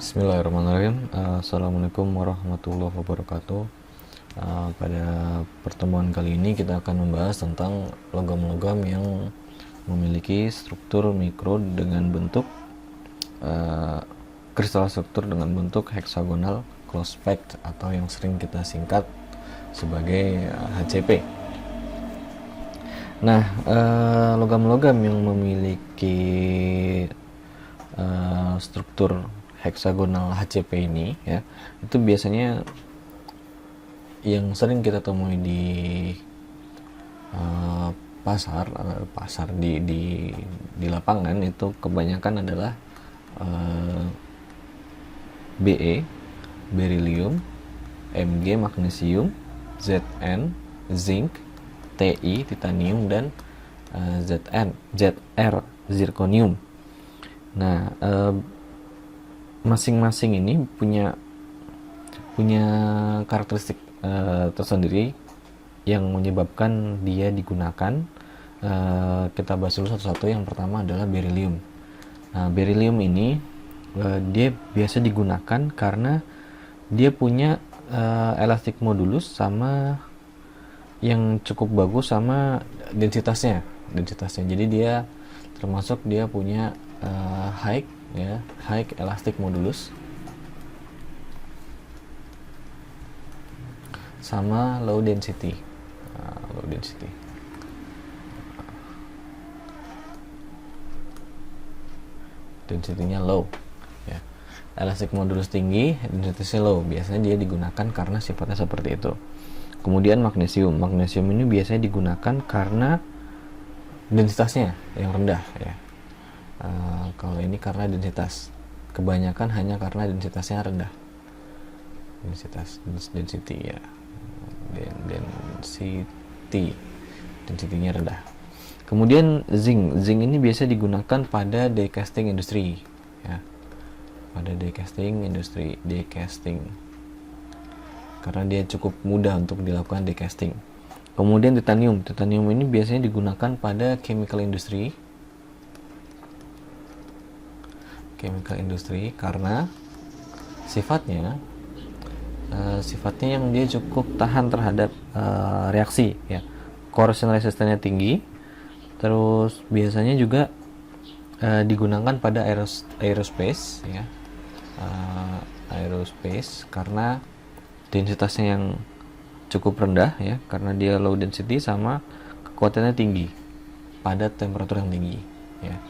Bismillahirrahmanirrahim. Assalamualaikum warahmatullahi wabarakatuh. Pada pertemuan kali ini kita akan membahas tentang logam-logam yang memiliki struktur mikro dengan bentuk kristal struktur dengan bentuk heksagonal close packed atau yang sering kita singkat sebagai HCP. Nah, logam-logam yang memiliki struktur heksagonal HCP ini ya, itu biasanya yang sering kita temui di pasar di lapangan itu kebanyakan adalah Be, beryllium, Mg, magnesium, Zn, zinc, Ti, titanium, dan Zr, zirconium. Nah, masing-masing ini punya karakteristik tersendiri yang menyebabkan dia digunakan. Kita bahas dulu satu-satu. Yang pertama adalah beryllium. Nah, beryllium ini dia biasa digunakan karena dia punya elastic modulus sama yang cukup bagus sama densitasnya. Jadi dia termasuk dia punya high elastic modulus sama low density. Density-nya low ya. Elastic modulus tinggi, density low. Biasanya dia digunakan karena sifatnya seperti itu. Kemudian magnesium ini biasanya digunakan karena densitasnya yang rendah ya. Kalau ini karena densitas, kebanyakan hanya karena densitasnya rendah. Density ya, density-nya rendah. Kemudian zinc ini biasa digunakan pada die casting industri ya, karena dia cukup mudah untuk dilakukan die casting. Kemudian titanium ini biasanya digunakan pada chemical industry karena sifatnya yang dia cukup tahan terhadap reaksi ya, corrosion resistance-nya tinggi. Terus biasanya juga digunakan pada aerospace ya, karena densitasnya yang cukup rendah ya, karena dia low density sama kekuatannya tinggi pada temperatur yang tinggi ya.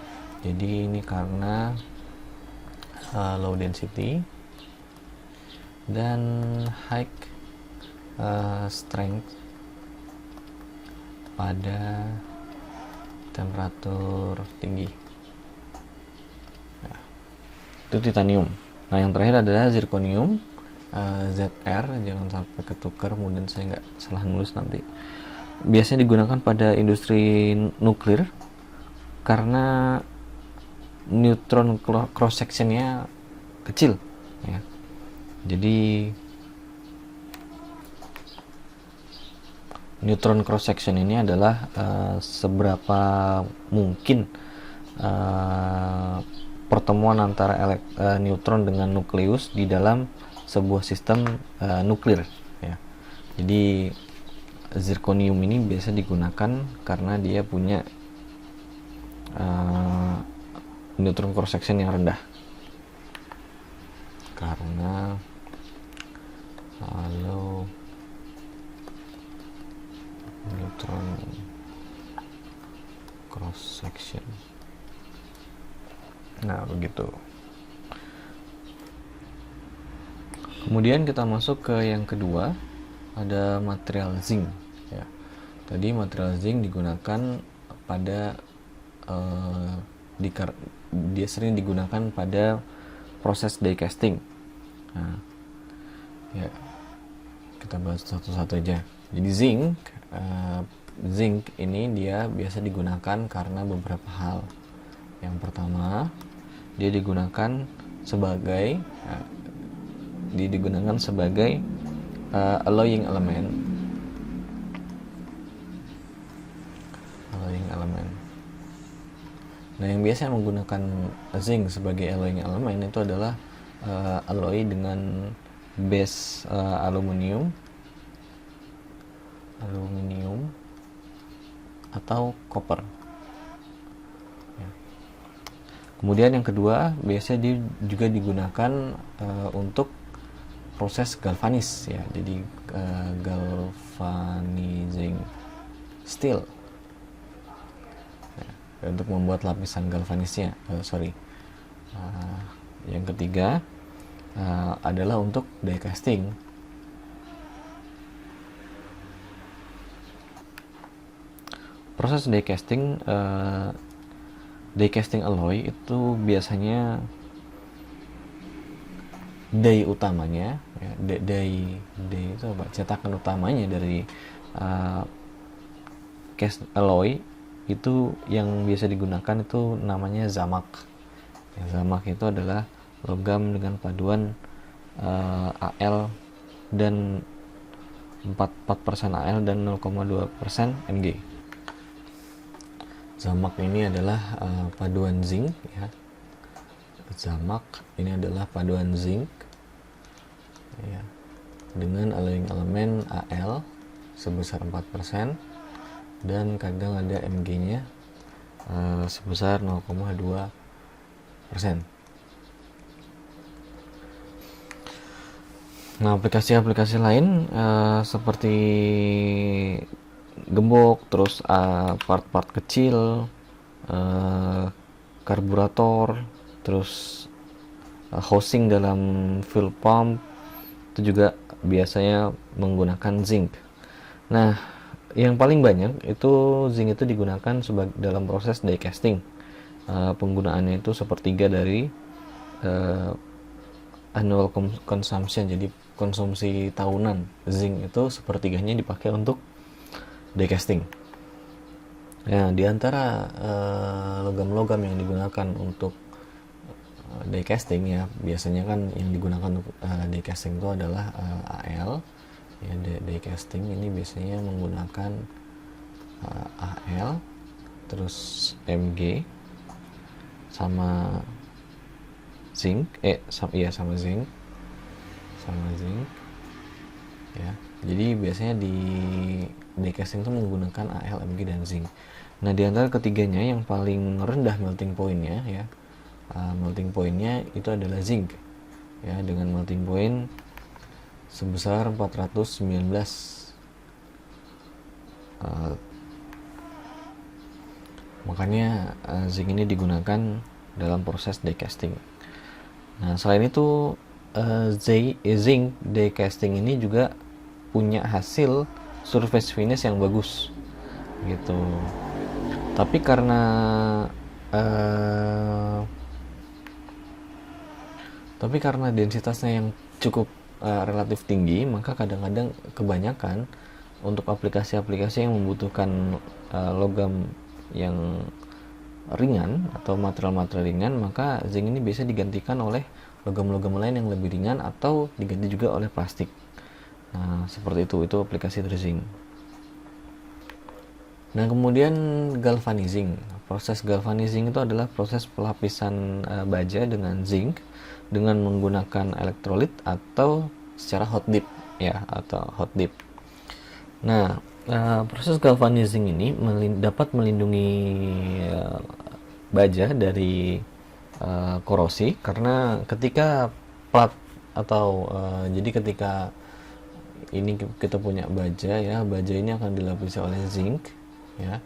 Jadi ini karena low density dan high strength pada temperatur tinggi. Nah, itu titanium. Nah, yang terakhir adalah zirconium, Zr, jangan sampai ketukar kemudian saya nggak salah nulis nanti. Biasanya digunakan pada industri nuklir karena neutron cross sectionnya kecil ya. Jadi neutron cross section ini adalah seberapa mungkin pertemuan antara neutron dengan nukleus di dalam sebuah sistem nuklir ya. Jadi zirconium ini biasa digunakan karena dia punya neutron cross section yang rendah, karena low neutron cross section. Nah, begitu. Kemudian kita masuk ke yang kedua, ada material zinc ya. Tadi material zinc digunakan pada dia sering digunakan pada proses die casting. Nah, ya, kita bahas satu-satu aja. Jadi zinc ini dia biasa digunakan karena beberapa hal. Yang pertama, dia digunakan sebagai alloying element. Nah, yang biasa menggunakan zinc sebagai alloying element itu adalah alloy dengan base aluminium atau copper. Kemudian yang kedua, biasanya dia juga digunakan untuk proses galvanis ya. Jadi galvanizing steel ya, untuk membuat lapisan galvanisnya. Yang ketiga adalah untuk die casting. Proses die casting alloy itu biasanya die utamanya ya, die itu apa, cetakan utamanya dari cast alloy itu yang biasa digunakan itu namanya zamak ya. Zamak itu adalah logam dengan paduan Al dan 4% Al dan 0,2% Mg. Zamak ini adalah paduan zinc ya. Zamak ini adalah paduan zinc ya, dengan elemen Al sebesar 4% dan kadang ada Mg-nya sebesar 0,2%. Nah, aplikasi-aplikasi lain seperti gembok, terus part-part kecil, karburator, terus housing dalam fuel pump itu juga biasanya menggunakan zinc. Nah, yang paling banyak itu zinc itu digunakan dalam proses die casting. Penggunaannya itu sepertiga dari annual consumption, jadi konsumsi tahunan zinc itu sepertiganya dipakai untuk die casting. Nah, di antara logam-logam yang digunakan untuk die casting ya, biasanya kan yang digunakan untuk die casting itu adalah Al ya. Die casting ini biasanya menggunakan Al, terus Mg sama zinc sama zinc ya. Jadi biasanya di die casting itu menggunakan Al, Mg dan zinc. Nah, di antara ketiganya yang paling rendah melting point-nya ya, melting point-nya itu adalah zinc ya, dengan melting point sebesar 419. Makanya zinc ini digunakan dalam proses die casting. Nah, selain itu zinc die casting ini juga punya hasil surface finish yang bagus gitu. Tapi karena densitasnya yang cukup relatif tinggi, maka kadang-kadang kebanyakan untuk aplikasi-aplikasi yang membutuhkan logam yang ringan atau material-material ringan, maka zinc ini bisa digantikan oleh logam-logam lain yang lebih ringan atau diganti juga oleh plastik. Nah, seperti itu aplikasi dari zinc. Nah, kemudian galvanizing. Proses galvanizing itu adalah proses pelapisan baja dengan zinc dengan menggunakan elektrolit atau secara hot dip ya, atau hot dip. Nah, proses galvanizing ini dapat melindungi baja dari korosi, karena ketika plat atau jadi ketika ini kita punya baja ya, baja ini akan dilapisi oleh zinc ya.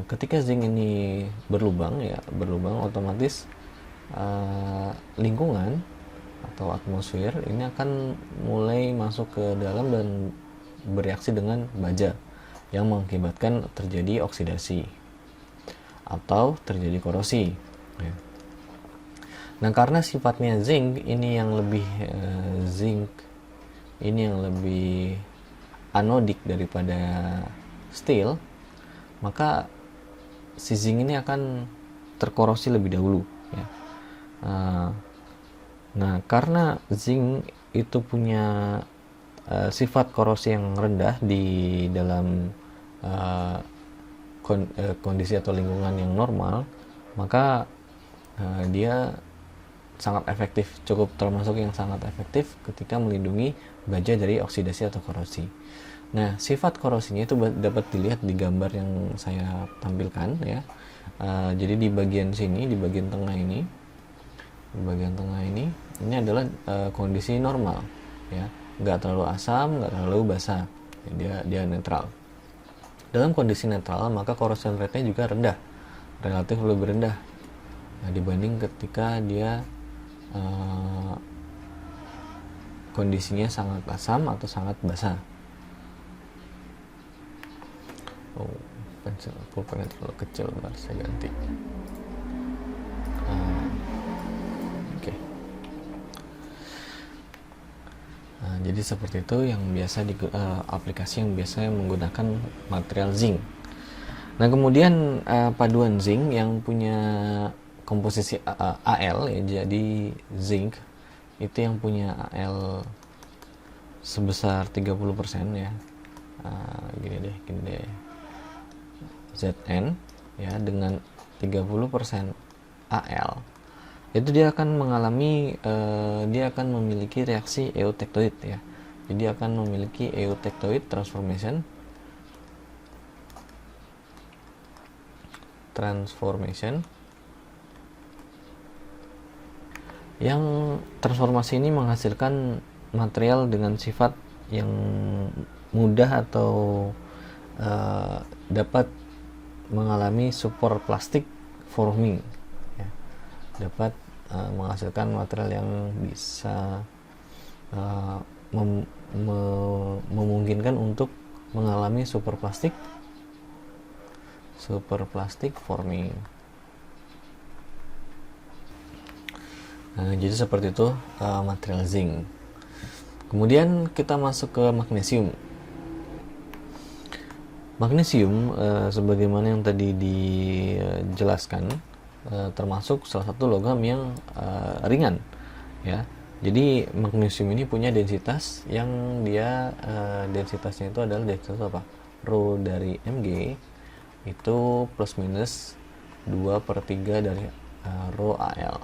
Ketika zinc ini berlubang otomatis lingkungan atau atmosfer ini akan mulai masuk ke dalam dan bereaksi dengan baja yang mengakibatkan terjadi oksidasi atau terjadi korosi ya. Nah, karena sifatnya zinc ini yang lebih anodik daripada steel, maka si zinc ini akan terkorosi lebih dahulu ya. Nah, karena zinc itu punya sifat korosi yang rendah di dalam kondisi atau lingkungan yang normal, maka dia sangat efektif, cukup termasuk yang sangat efektif ketika melindungi baja dari oksidasi atau korosi. Nah, sifat korosinya itu dapat dilihat di gambar yang saya tampilkan ya. Jadi di bagian sini, di bagian tengah ini, ini adalah kondisi normal ya, nggak terlalu asam, nggak terlalu basah, dia netral. Dalam kondisi netral maka corrosion rate-nya juga rendah, relatif lebih rendah dibanding ketika dia kondisinya sangat asam atau sangat basah. Pensil pulpennya terlalu kecil, baru saya ganti. Oke. Jadi seperti itu yang biasa aplikasi yang biasa menggunakan material zinc. Nah, kemudian paduan zinc yang punya komposisi Al ya, jadi zinc itu yang punya Al sebesar 30% ya. Gini deh Zn ya, dengan 30% Al itu dia akan mengalami dia akan memiliki reaksi eutectoid ya. Jadi akan memiliki eutectoid transformation yang transformasi ini menghasilkan material dengan sifat yang mudah atau dapat mengalami superplastic forming ya. Dapat menghasilkan material yang bisa memungkinkan untuk mengalami superplastic forming. Jadi seperti itu material zinc. Kemudian kita masuk ke magnesium. Magnesium sebagaimana yang tadi dijelaskan termasuk salah satu logam yang ringan ya. Jadi magnesium ini punya densitas yang dia densitasnya itu adalah densitas apa? Rho dari Mg itu plus minus 2/3 dari rho Al.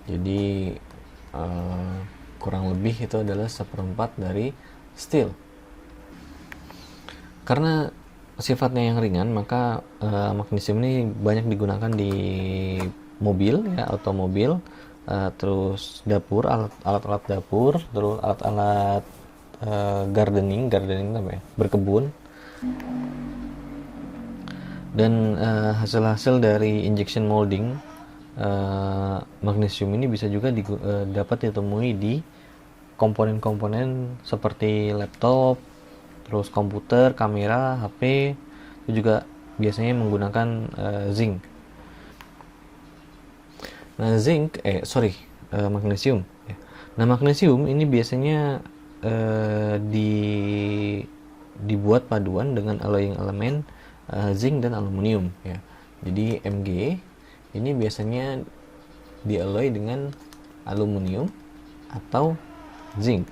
Jadi kurang lebih itu adalah 1/4 dari steel. Karena sifatnya yang ringan, maka magnesium ini banyak digunakan di mobil ya, otomobil, terus dapur, alat-alat dapur, terus alat-alat gardening apa ya, berkebun. Dan hasil-hasil dari injection molding magnesium ini bisa juga dapat ditemui di komponen-komponen seperti laptop, terus komputer, kamera, HP, itu juga biasanya menggunakan zinc. Nah, magnesium. Nah, magnesium ini biasanya dibuat paduan dengan alloying elemen zinc dan aluminium ya. Jadi Mg ini biasanya dialloy dengan aluminium atau zinc.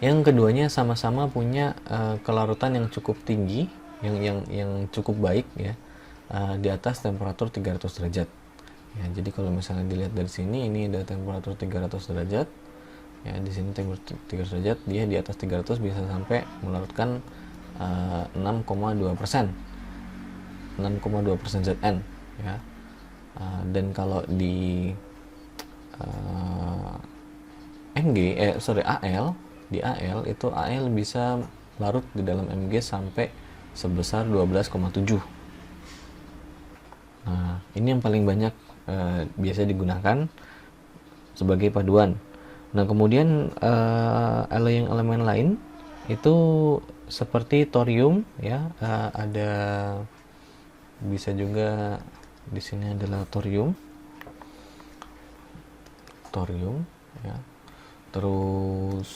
Yang keduanya sama-sama punya kelarutan yang cukup tinggi, yang cukup baik ya, di atas temperatur 300 derajat. Ya, jadi kalau misalnya dilihat dari sini, ini ada temperatur 300 derajat. Ya, di sini temperatur 300 derajat, dia di atas 300 bisa sampai melarutkan 6,2%. 6,2% Zn ya. Dan kalau di Al, di Al itu Al bisa larut di dalam Mg sampai sebesar 12,7. Nah, ini yang paling banyak biasa digunakan sebagai paduan. Nah, kemudian alloying elemen lain itu seperti thorium ya, ada bisa juga di sini adalah thorium ya. Terus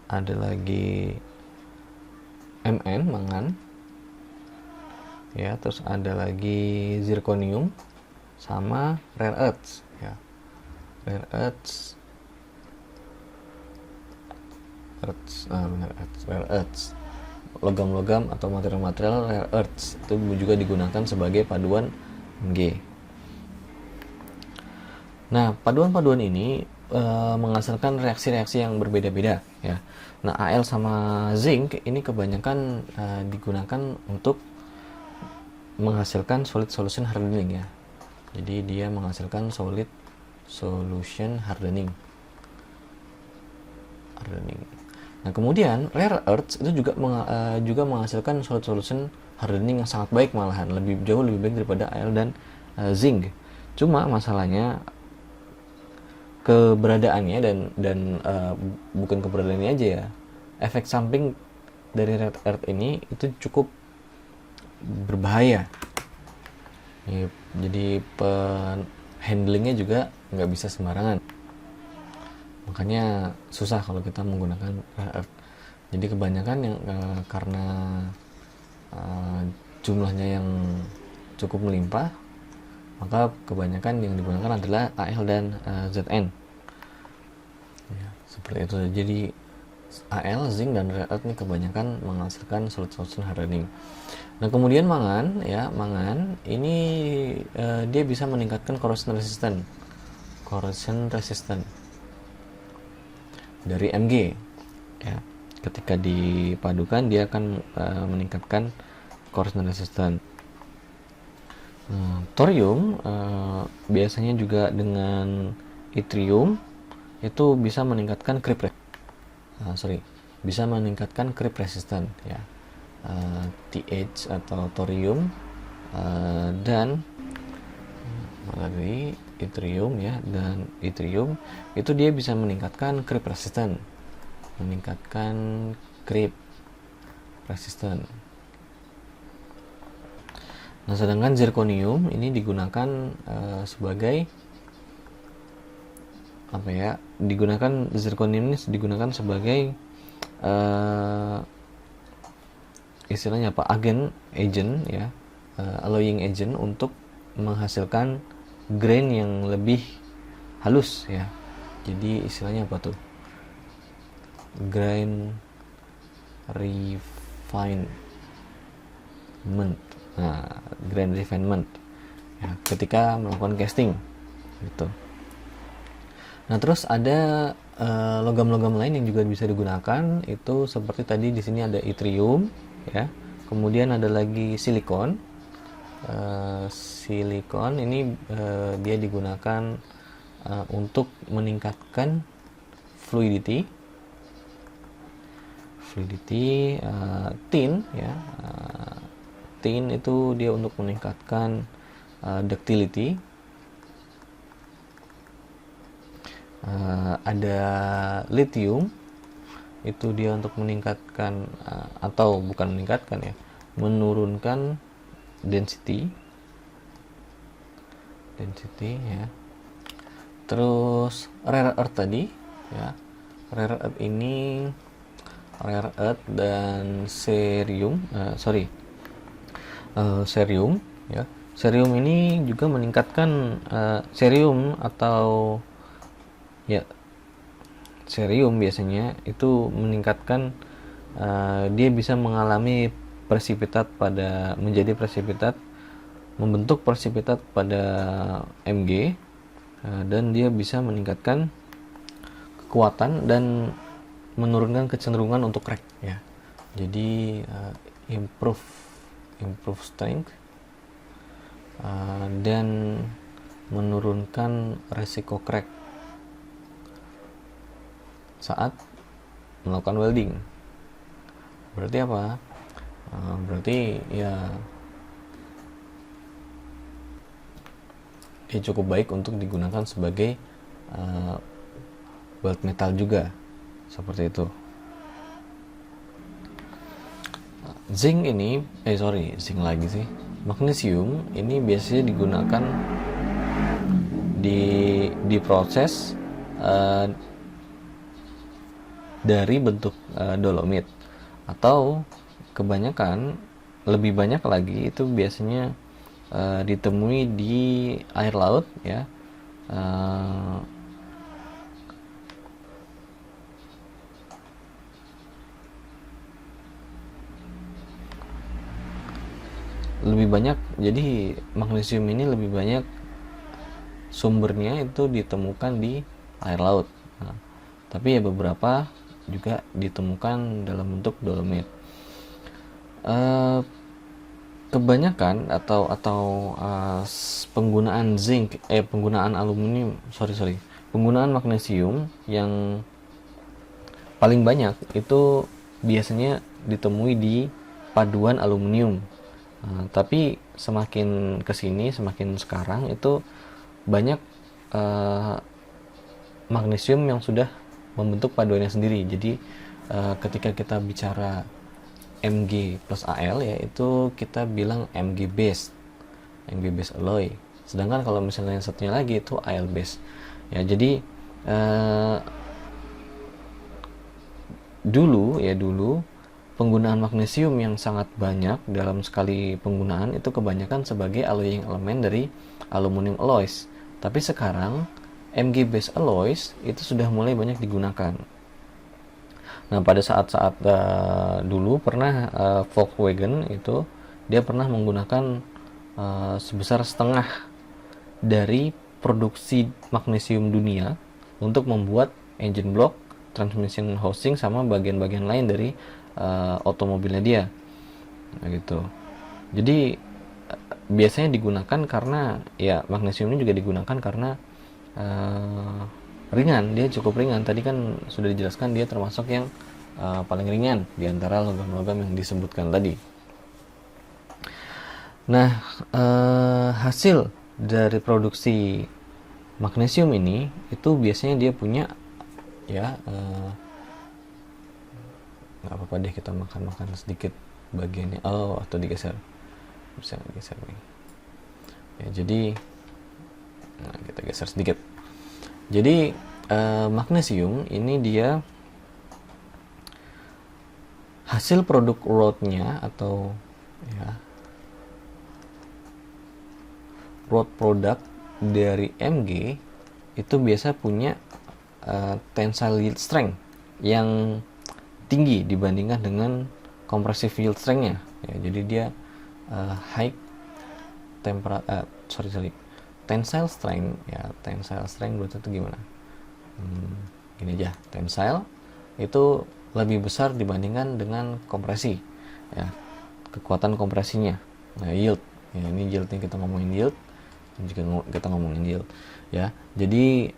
ada lagi Mn, mangan ya, terus ada lagi zirconium sama rare earths ya. Rare earths, logam-logam atau material-material rare earths itu juga digunakan sebagai paduan Mg. Nah, paduan-paduan ini menghasilkan reaksi-reaksi yang berbeda-beda ya. Nah, Al sama zinc ini kebanyakan digunakan untuk menghasilkan solid solution hardening ya. Jadi dia menghasilkan solid solution hardening. Nah, kemudian rare earths itu juga menghasilkan solid solution hardening yang sangat baik, malahan jauh lebih baik daripada Al dan zinc. Cuma masalahnya keberadaannya dan bukan keberadaannya aja ya, efek samping dari rare earth ini itu cukup berbahaya ya, jadi handlingnya juga nggak bisa sembarangan, makanya susah kalau kita menggunakan rare earth. Jadi kebanyakan yang karena jumlahnya yang cukup melimpah, maka kebanyakan yang digunakan adalah Al dan Zn ya, seperti itu. Jadi Al, zinc, dan rare earth ini kebanyakan menghasilkan solid solution hardening. Nah, kemudian mangan ya, mangan ini dia bisa meningkatkan corrosion resistant dari Mg ya. Ketika dipadukan dia akan meningkatkan corrosion resistant. Thorium biasanya juga dengan yttrium itu bisa meningkatkan creep resistant ya. TH atau thorium dan dari yttrium ya, dan yttrium itu dia bisa meningkatkan creep resistant. Nah, sedangkan zirconium ini digunakan sebagai apa ya? Zirconium ini digunakan sebagai istilahnya apa? Agent ya, alloying agent untuk menghasilkan grain yang lebih halus ya. Jadi istilahnya apa tuh? Grain refinement. Nah, grain refinement ya, ketika melakukan casting gitu. Nah, terus ada logam-logam lain yang juga bisa digunakan, itu seperti tadi di sini ada yttrium ya. Kemudian ada lagi silikon. Silikon ini dia digunakan untuk meningkatkan fluidity, tin ya. Tin itu dia untuk meningkatkan ductility. Ada lithium itu dia untuk meningkatkan atau bukan meningkatkan ya, menurunkan density ya. Terus rare earth tadi ya, rare earth dan cerium ya. Cerium ini juga meningkatkan cerium atau ya, cerium biasanya itu meningkatkan dia bisa mengalami membentuk presipitat pada Mg, dan dia bisa meningkatkan kekuatan dan menurunkan kecenderungan untuk crack ya. Jadi improve strength dan menurunkan resiko crack saat melakukan welding. Berarti apa? Berarti ya dia cukup baik untuk digunakan sebagai weld metal juga, seperti itu. Zinc lagi sih. Magnesium ini biasanya digunakan di proses dari bentuk dolomit, atau kebanyakan lebih banyak lagi itu biasanya ditemui di air laut ya. Lebih banyak, jadi magnesium ini lebih banyak sumbernya itu ditemukan di air laut. Nah, tapi ya beberapa juga ditemukan dalam bentuk dolomit. Kebanyakan atau penggunaan penggunaan magnesium yang paling banyak itu biasanya ditemui di paduan aluminium. Tapi semakin kesini, semakin sekarang itu banyak magnesium yang sudah membentuk paduannya sendiri. Jadi ketika kita bicara Mg plus Al ya, itu kita bilang Mg base alloy. Sedangkan kalau misalnya yang satunya lagi itu Al base. Ya, jadi dulu penggunaan magnesium yang sangat banyak dalam sekali penggunaan itu kebanyakan sebagai alloying elemen dari aluminium alloys. Tapi sekarang Mg base alloys itu sudah mulai banyak digunakan. Nah, pada saat-saat dulu pernah Volkswagen itu dia pernah menggunakan sebesar setengah dari produksi magnesium dunia untuk membuat engine block, transmission housing, sama bagian-bagian lain dari otomobilnya dia. Nah, gitu. Jadi biasanya digunakan karena ya magnesium ini juga digunakan karena ringan, dia cukup ringan. Tadi kan sudah dijelaskan dia termasuk yang paling ringan di antara logam-logam yang disebutkan tadi. Nah, hasil dari produksi magnesium ini itu biasanya dia punya ya nggak apa-apa deh kita makan sedikit bagiannya. Atau digeser, bisa digeser nih ya. Jadi kita geser sedikit. Jadi magnesium ini dia hasil produk rodnya atau ya rod product dari Mg itu biasa punya tensile yield strength yang tinggi dibandingkan dengan compressive yield strength-nya. Ya, jadi dia high tensile strength. Ya, tensile strength berarti itu gimana? Gini aja, tensile itu lebih besar dibandingkan dengan kompresi. Ya, kekuatan kompresinya. Nah, yield. Ya, ini yieldnya kita ngomongin yield. Jika kita ngomongin yield, ya. Jadi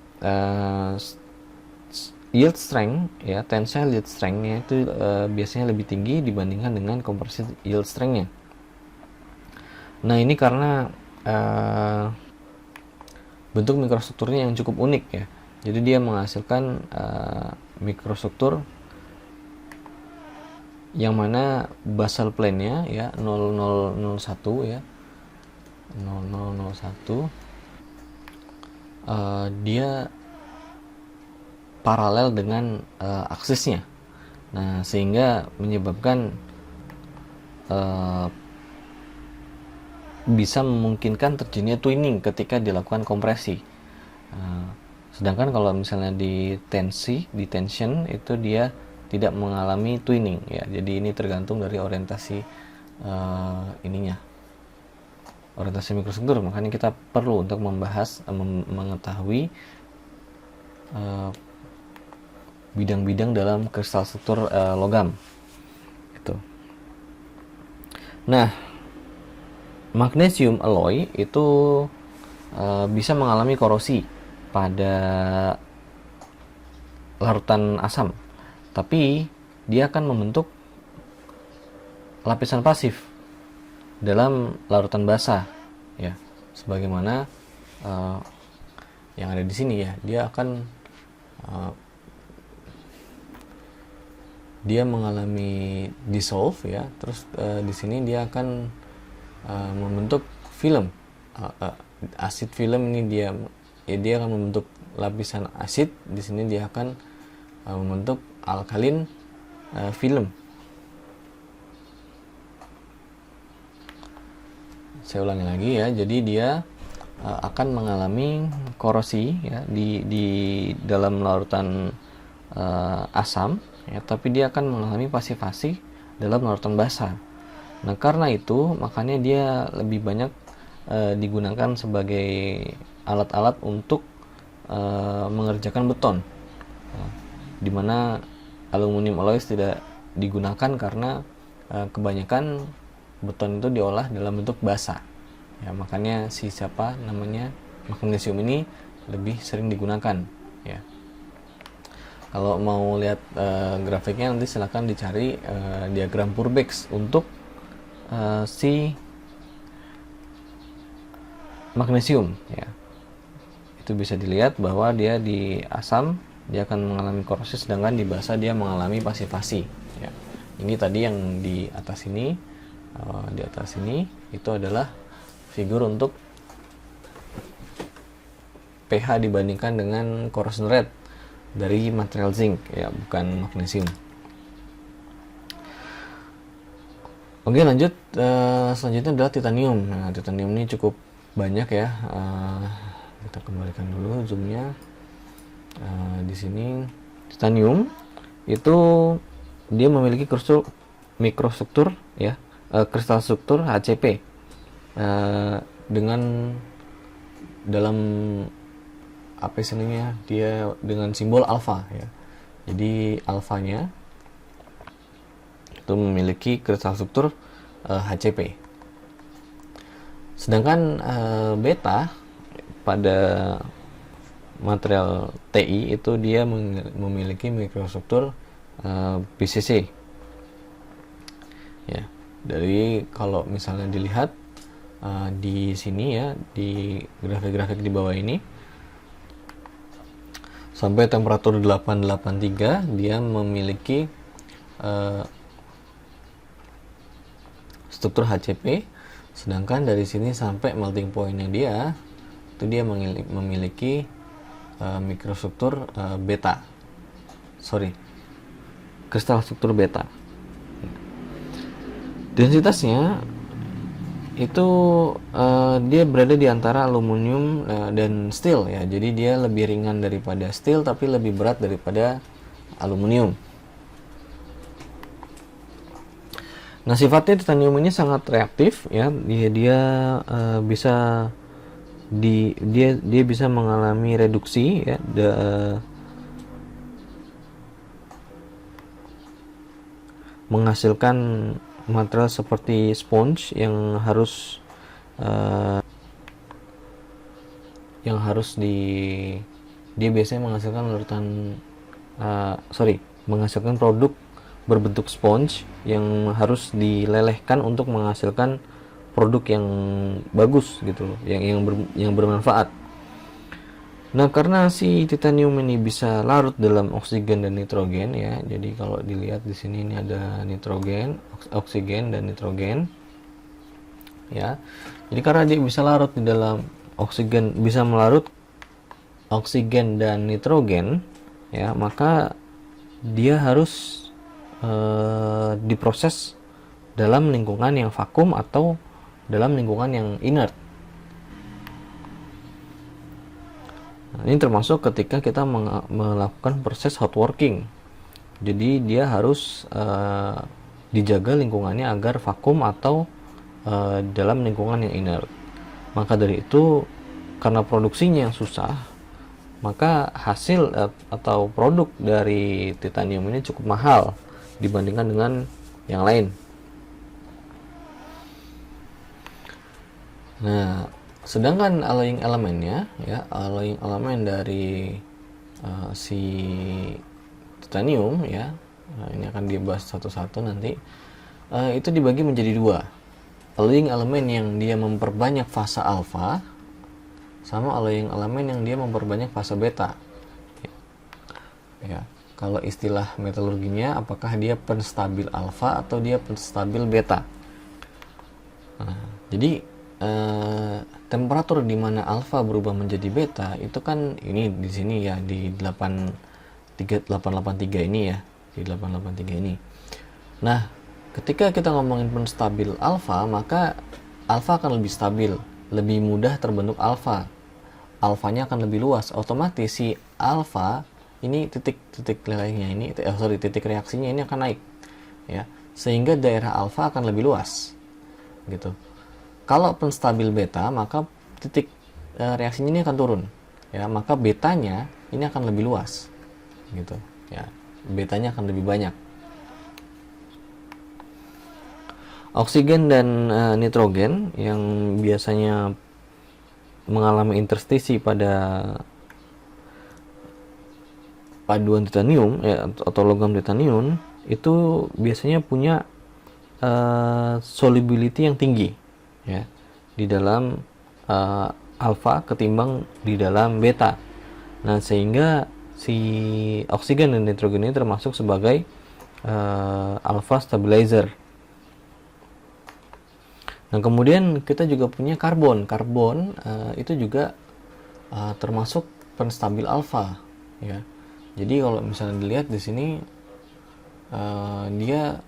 yield strength, ya, tensile yield strength-nya itu biasanya lebih tinggi dibandingkan dengan compressive yield strength-nya. Nah, ini karena bentuk mikrostrukturnya yang cukup unik ya. Jadi dia menghasilkan mikrostruktur yang mana basal plane-nya ya 0001 ya. 0001 dia paralel dengan aksisnya. Nah, sehingga menyebabkan bisa memungkinkan terjadinya twinning ketika dilakukan kompresi. Sedangkan kalau misalnya di tension itu dia tidak mengalami twinning ya. Jadi ini tergantung dari orientasi orientasi mikrostruktur. Makanya kita perlu untuk membahas mengetahui bidang-bidang dalam kristal struktur logam gitu. Nah, magnesium alloy itu bisa mengalami korosi pada larutan asam, tapi dia akan membentuk lapisan pasif dalam larutan basah ya, sebagaimana yang ada di sini ya. Dia akan dia mengalami dissolve ya, terus di sini dia akan membentuk film asid film. Ini dia akan membentuk lapisan asid. Di sini dia akan membentuk alkalin film. Saya ulangi lagi ya. Jadi dia akan mengalami korosi ya di dalam larutan asam ya, tapi dia akan mengalami pasifasi dalam larutan basah. Nah, karena itu makanya dia lebih banyak digunakan sebagai alat-alat untuk mengerjakan beton, dimana aluminium alloys tidak digunakan karena kebanyakan beton itu diolah dalam bentuk basa, ya, makanya namanya magnesium ini lebih sering digunakan, ya. Kalau mau lihat grafiknya nanti silahkan dicari diagram Purbix untuk si magnesium, ya. Itu bisa dilihat bahwa dia di asam dia akan mengalami korosi, sedangkan di basa dia mengalami pasivasi, ya. Ini tadi yang di atas ini, itu adalah figur untuk pH dibandingkan dengan corrosion rate dari material zinc, ya, bukan magnesium. Oke, lanjut. Selanjutnya adalah titanium. Nah, titanium ini cukup banyak, ya. Kita kembalikan dulu zoomnya. Di sini titanium itu dia memiliki mikrostruktur, ya, kristal struktur HCP dengan dalam apa istilahnya, dia dengan simbol alfa, ya. Jadi alfanya itu memiliki kristal struktur HCP. Sedangkan beta pada material Ti itu dia memiliki mikrostruktur BCC, ya. Dari kalau misalnya dilihat di sini, ya, di grafik-grafik di bawah ini, sampai temperatur 883 dia memiliki struktur HCP, sedangkan dari sini sampai melting pointnya dia itu dia memiliki mikrostruktur kristal struktur beta. Densitasnya itu dia berada di antara aluminium dan steel, ya. Jadi dia lebih ringan daripada steel tapi lebih berat daripada aluminium. Nah, sifatnya titanium ini sangat reaktif, ya. Dia bisa dia bisa mengalami reduksi, ya, menghasilkan material seperti sponge yang harus dia biasanya menghasilkan menghasilkan produk berbentuk sponge yang harus dilelehkan untuk menghasilkan produk yang bagus, gitu loh, yang bermanfaat. Nah, karena si titanium ini bisa larut dalam oksigen dan nitrogen, ya. Jadi kalau dilihat di sini ini ada nitrogen, oksigen dan nitrogen, ya. Jadi karena dia bisa larut di dalam oksigen, bisa melarut oksigen dan nitrogen, ya, maka dia harus diproses dalam lingkungan yang vakum atau dalam lingkungan yang inert. Nah, ini termasuk ketika kita melakukan proses hot working. Jadi dia harus dijaga lingkungannya agar vakum atau dalam lingkungan yang inert. Maka dari itu, karena produksinya yang susah, maka hasil atau produk dari titanium ini cukup mahal dibandingkan dengan yang lain. Nah, sedangkan alloying elemennya, ya, alloying elemen dari si titanium, ya, ini akan dibahas satu-satu nanti. Itu dibagi menjadi dua. Alloying elemen yang dia memperbanyak fase alfa, sama alloying elemen yang dia memperbanyak fase beta, ya. Kalau istilah metalurginya, apakah dia penstabil alfa atau dia penstabil beta. Nah, jadi temperatur di mana alfa berubah menjadi beta itu kan ini di sini, ya, di 883 ini, ya, di 883 ini. Nah, ketika kita ngomongin penstabil alfa, maka alfa akan lebih stabil, lebih mudah terbentuk alfa. Alfanya akan lebih luas, otomatis si alfa ini titik lelehnya ini, titik reaksinya ini akan naik, ya, sehingga daerah alfa akan lebih luas, gitu. Kalau penstabil beta, maka titik reaksinya ini akan turun, ya, maka betanya ini akan lebih luas, gitu, ya, betanya akan lebih banyak. Oksigen dan nitrogen yang biasanya mengalami interstisi pada paduan titanium, ya, atau logam titanium, itu biasanya punya solubility yang tinggi, ya, di dalam alfa ketimbang di dalam beta. Nah, sehingga si oksigen dan nitrogen ini termasuk sebagai alpha stabilizer. Nah, kemudian kita juga punya karbon. Karbon itu juga termasuk penstabil alfa, ya. Jadi kalau misalnya dilihat di sini dia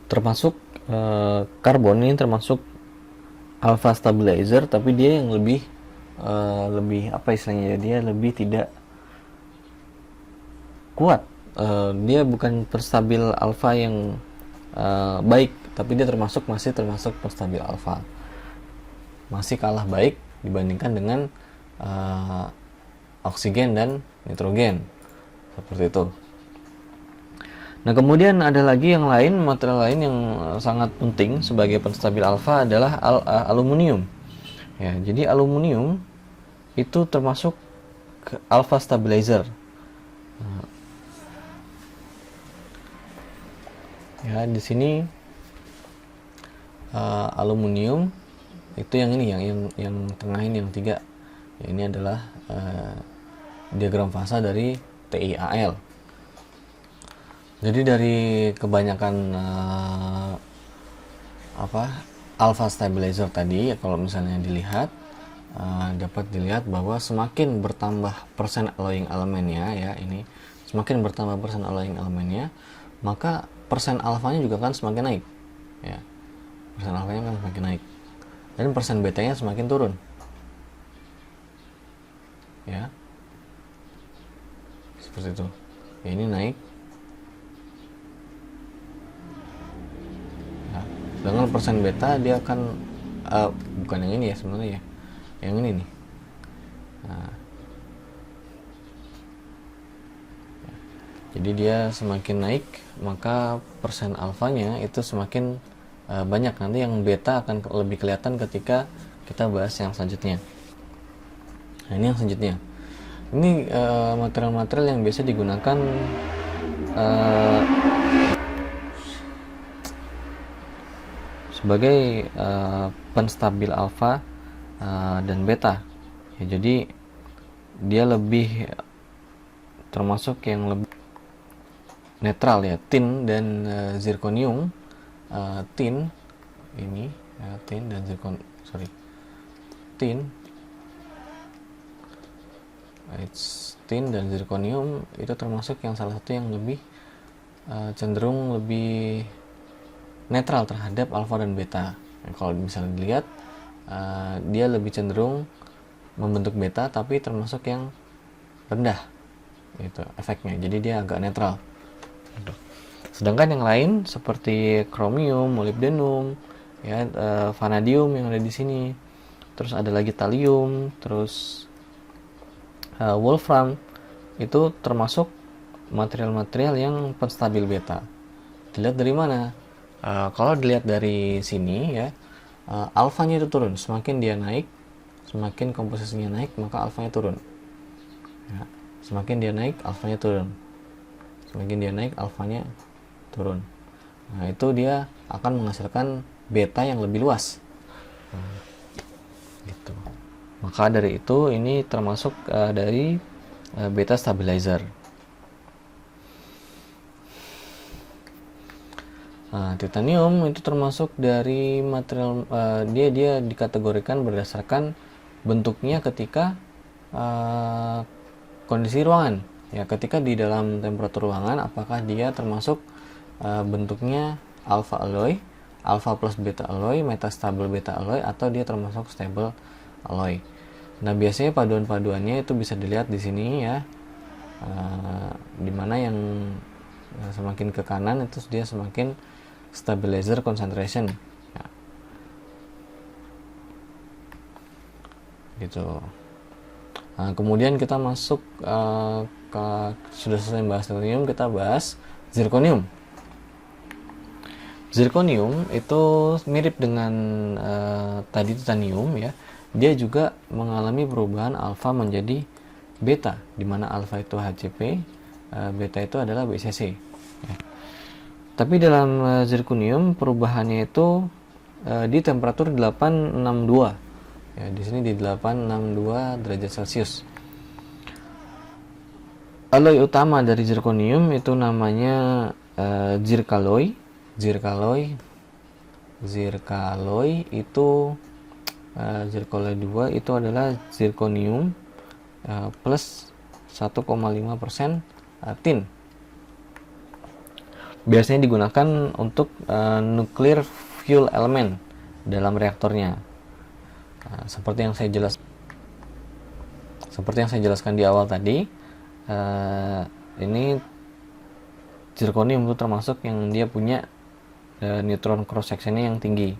termasuk karbon ini termasuk alpha stabilizer, tapi dia yang lebih apa istilahnya, dia lebih tidak kuat. Dia bukan penstabil alfa yang baik, tapi dia masih termasuk penstabil alfa, masih kalah baik dibandingkan dengan oksigen dan nitrogen, seperti itu. Nah, kemudian ada lagi yang lain, material lain yang sangat penting sebagai penstabil alfa adalah aluminium. Ya, jadi aluminium itu termasuk alpha stabilizer. Ya, di sini aluminium itu yang ini, yang tengah ini, yang 3. Ya, ini adalah diagram fasa dari TiAl. Jadi dari kebanyakan alpha stabilizer tadi, kalau misalnya dilihat, dapat dilihat bahwa semakin bertambah persen alloying elemennya, ya, ini semakin bertambah persen alloying elemennya, maka persen alfanya juga kan semakin naik, ya, persen alfanya kan semakin naik, dan persen betanya semakin turun, ya, seperti itu. Ya, ini naik, ya. Dengan persen beta dia akan bukan yang ini ya sebenarnya, ya, yang ini nih. Nah, ya. Jadi dia semakin naik, maka persen alfanya itu semakin banyak. Nanti yang beta akan lebih kelihatan ketika kita bahas yang selanjutnya. Nah, ini yang selanjutnya. Ini material-material yang biasa digunakan sebagai penstabil alfa dan beta. Ya, jadi dia lebih termasuk yang lebih netral, ya, tin dan zirconium. Tin ini, ya, tin dan tin dan zirconium itu termasuk yang salah satu yang lebih cenderung lebih netral terhadap alfa dan beta. Nah, kalau misalnya dilihat, dia lebih cenderung membentuk beta, tapi termasuk yang rendah, itu efeknya. Jadi dia agak netral. Sedangkan yang lain seperti kromium, molybdenum, ya, vanadium yang ada di sini, terus ada lagi thallium, terus wolfram, itu termasuk material-material yang penstabil beta. Dilihat dari mana? Kalau dilihat dari sini, ya, alfanya itu turun. Semakin dia naik, semakin komposisinya naik, maka alfanya turun. Ya, semakin dia naik, alfanya turun. Semakin dia naik, alfanya turun. Nah, itu dia akan menghasilkan beta yang lebih luas. Gitu. Maka dari itu ini termasuk dari beta stabilizer. Nah, titanium itu termasuk dari material, dia dikategorikan berdasarkan bentuknya ketika kondisi ruangan. Ya, ketika di dalam temperatur ruangan, apakah dia termasuk bentuknya alpha alloy, alpha plus beta alloy, metastable beta alloy, atau dia termasuk stable alloy. Nah, biasanya paduan-paduannya itu bisa dilihat di sini, ya, dimana yang semakin ke kanan itu dia semakin stabilizer concentration, ya. gitu. Nah, kemudian kita masuk sudah selesai bahas titanium, kita bahas zirconium. Zirconium itu mirip dengan tadi titanium ya. Dia juga mengalami perubahan alfa menjadi beta, di mana alfa itu HCP, beta itu adalah BCC. Ya. Tapi dalam zirconium perubahannya itu di temperatur 862. Ya, di sini di 862 derajat Celcius. Alloy utama dari zirconium itu namanya zircaloy. Zircaloy itu zircaloy 2 itu adalah zirconium plus 1,5% tin. Biasanya digunakan untuk nuclear fuel element dalam reaktornya. Seperti yang saya jelaskan di awal tadi, ini zirconium itu termasuk yang dia punya neutron cross sectionnya yang tinggi.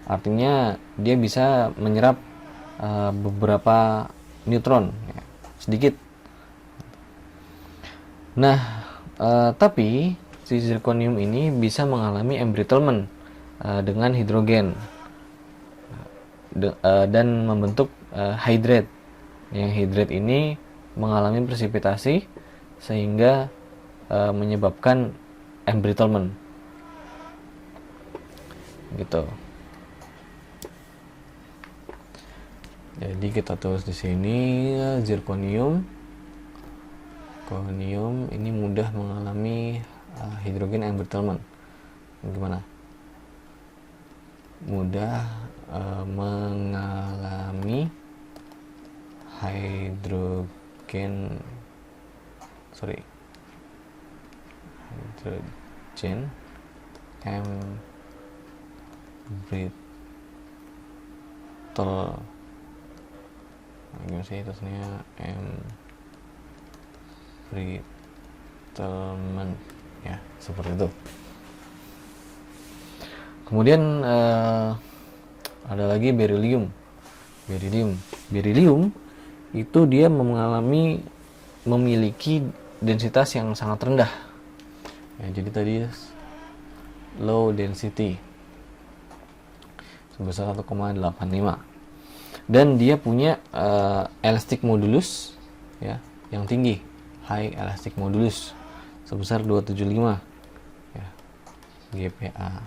Artinya dia bisa menyerap beberapa neutron, ya, sedikit. Nah, tapi si zirconium ini bisa mengalami embrittlement dengan hidrogen dan membentuk hydrate. Yang hydrate ini mengalami presipitasi sehingga menyebabkan embrittlement gitu. Jadi kita tulis di sini zirconium ini mudah mengalami hidrogen embrittlement. Gimana? Mudah mengalami hidrogen embrittle. Gimana sih tulisnya? Embrittlement, ya, seperti itu. Kemudian ada lagi beryllium. Beryllium itu dia memiliki densitas yang sangat rendah. Ya, jadi tadi low density sebesar 1,85. Dan dia punya elastic modulus ya yang tinggi, high elastic modulus sebesar 275 ya, GPa.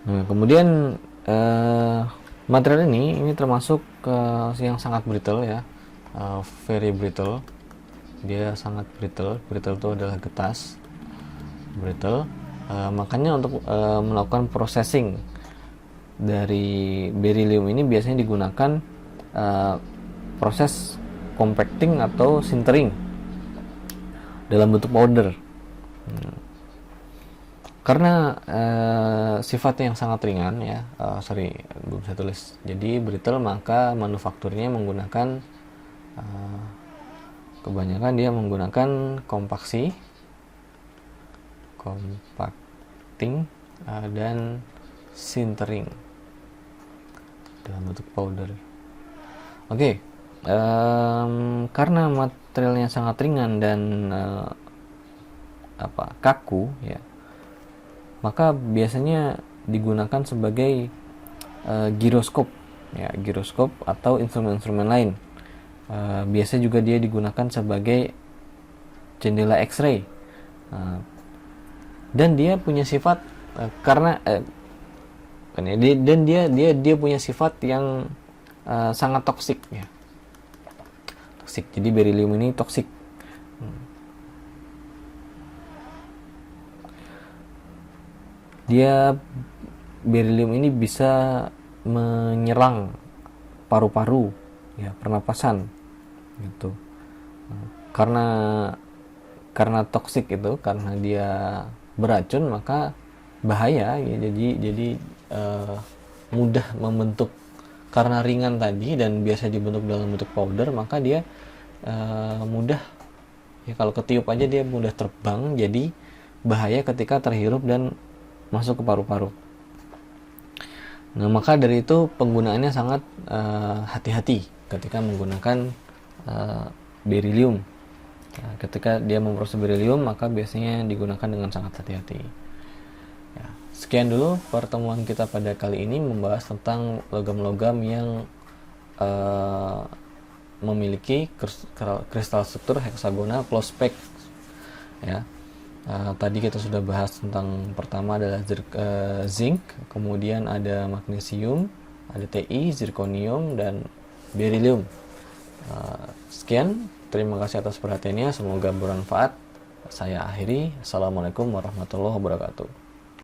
Nah, kemudian material ini termasuk yang sangat brittle ya, very brittle. Dia sangat brittle. Brittle itu adalah getas. Brittle. Makanya untuk melakukan processing dari beryllium ini biasanya digunakan proses compacting atau sintering dalam bentuk powder. Karena sifatnya yang sangat ringan ya, belum saya tulis. Jadi brittle, maka manufakturnya menggunakan kebanyakan dia menggunakan compacting dan sintering dalam bentuk powder. Oke. Karena materialnya sangat ringan dan kaku ya, maka biasanya digunakan sebagai giroskop ya, giroskop atau instrumen-instrumen lain. Biasa juga dia digunakan sebagai jendela X-ray. Dan dia punya sifat dia punya sifat yang sangat toksik ya. Jadi beryllium ini toksik. Beryllium ini bisa menyerang paru-paru ya, pernapasan gitu. Karena toksik itu, karena dia beracun, maka bahaya ya. Jadi mudah membentuk, karena ringan tadi dan biasa dibentuk dalam bentuk powder, maka dia mudah ya, kalau ketiup aja dia mudah terbang. Jadi bahaya ketika terhirup dan masuk ke paru-paru. Nah, maka dari itu penggunaannya sangat hati-hati ketika menggunakan beryllium. Nah, ketika dia memproses beryllium, maka biasanya digunakan dengan sangat hati-hati. Ya, sekian dulu pertemuan kita pada kali ini membahas tentang logam-logam yang memiliki kristal struktur heksagonal close pack. Ya, tadi kita sudah bahas tentang pertama adalah zinc, kemudian ada magnesium, ada Ti, zirconium, dan beryllium. Sekian, terima kasih atas perhatiannya, semoga bermanfaat. Saya akhiri. Assalamualaikum warahmatullahi wabarakatuh.